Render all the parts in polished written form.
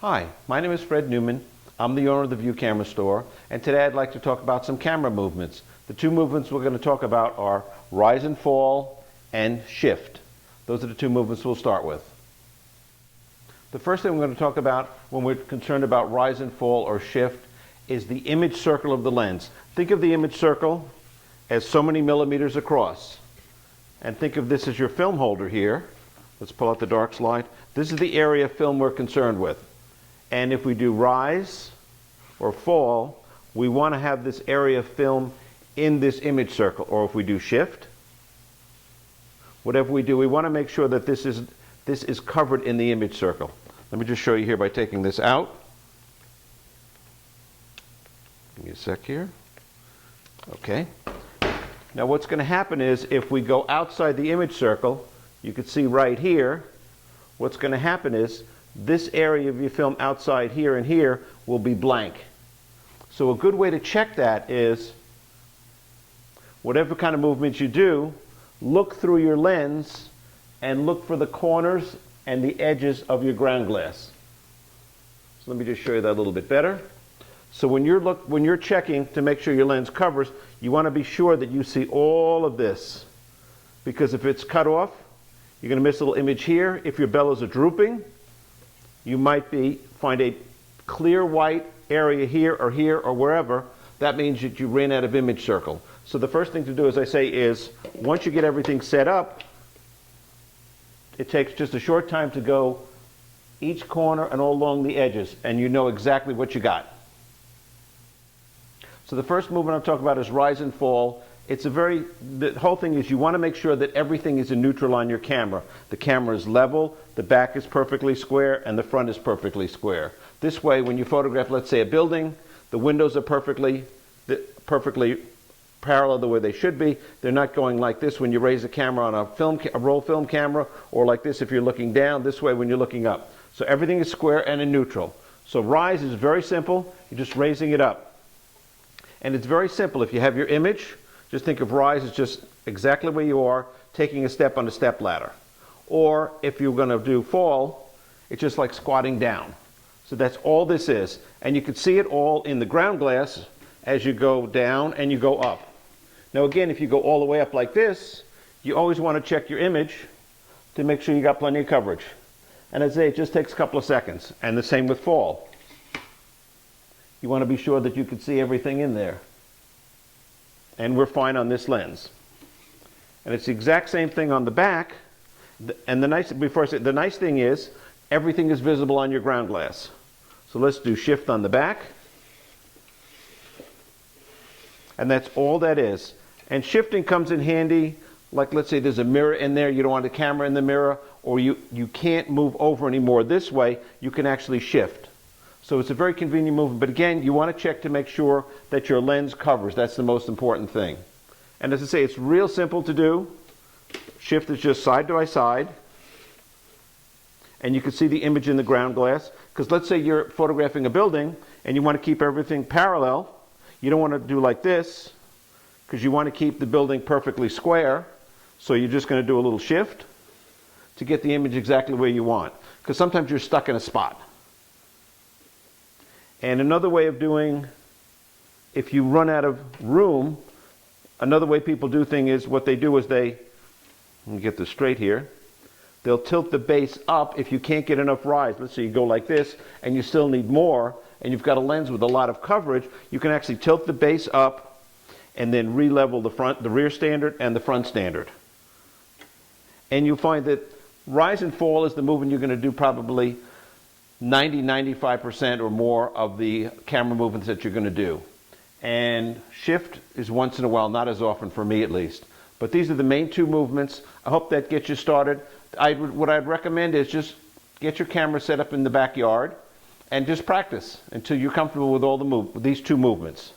Hi, my name is Fred Newman. I'm the owner of the View Camera Store, and today I'd like to talk about some camera movements. The two movements we're going to talk about are rise and fall and shift. Those are the two movements we'll start with. The first thing we're going to talk about when we're concerned about rise and fall or shift is the image circle of the lens. Think of the image circle as so many millimeters across. And think of this as your film holder here. Let's pull out the dark slide. This is the area of film we're concerned with. And if we do rise or fall, we want to have this area of film in this image circle. Or if we do shift, whatever we do, we want to make sure that this is covered in the image circle. Let me just show you here by taking this out. Give me a sec here. Okay. Now what's going to happen is if we go outside the image circle, you can see right here, what's going to happen is this area of your film outside here and here will be blank. So a good way to check that is whatever kind of movements you do, look through your lens and look for the corners and the edges of your ground glass. So let me just show you that a little bit better. So when you're checking to make sure your lens covers, you want to be sure that you see all of this, because if it's cut off, you're going to miss a little image here. If your bellows are drooping, you might find a clear white area here or wherever. That means that you ran out of image circle. So the first thing to do, as I say, is once you get everything set up, it takes just a short time to go each corner and all along the edges, and you know exactly what you got. So the first movement I'm talking about is rise and fall. The whole thing is you want to make sure that everything is in neutral on your camera. The camera is level, the back is perfectly square, and the front is perfectly square. This way, when you photograph, let's say, a building, the windows are perfectly parallel the way they should be. They're not going like this when you raise a camera on a roll film camera, or like this if you're looking down, this way when you're looking up. So everything is square and in neutral. So rise is very simple. You're just raising it up. And it's very simple. If you have your image, just think of rise as just exactly where you are, taking a step on a step ladder. Or if you're going to do fall, it's just like squatting down. So that's all this is. And you can see it all in the ground glass as you go down and you go up. Now again, if you go all the way up like this, you always want to check your image to make sure you got plenty of coverage. And as I say, it just takes a couple of seconds. And the same with fall. You want to be sure that you can see everything in there. And we're fine on this lens. And it's the exact same thing on the back. And the nice thing is everything is visible on your ground glass. So let's do shift on the back. And that's all that is. And shifting comes in handy, like let's say there's a mirror in there, you don't want a camera in the mirror, or you can't move over anymore this way, you can actually shift. So it's a very convenient movement, but again, you want to check to make sure that your lens covers. That's the most important thing. And as I say, it's real simple to do. Shift is just side by side. And you can see the image in the ground glass. Because let's say you're photographing a building and you want to keep everything parallel. You don't want to do like this, because you want to keep the building perfectly square. So you're just going to do a little shift to get the image exactly where you want. Because sometimes you're stuck in a spot. And another way of doing, if you run out of room, another way people do things is what they do is let me get this straight here, they'll tilt the base up if you can't get enough rise. Let's say you go like this and you still need more, and you've got a lens with a lot of coverage, you can actually tilt the base up and then re-level the rear standard and the front standard. And you'll find that rise and fall is the movement you're going to do probably 90–95% or more of the camera movements that you're going to do. And shift is once in a while, not as often for me at least. But these are the main two movements. I hope that gets you started. What I'd recommend is just get your camera set up in the backyard and just practice until you're comfortable with all with these two movements.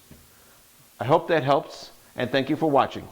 I hope that helps, and thank you for watching.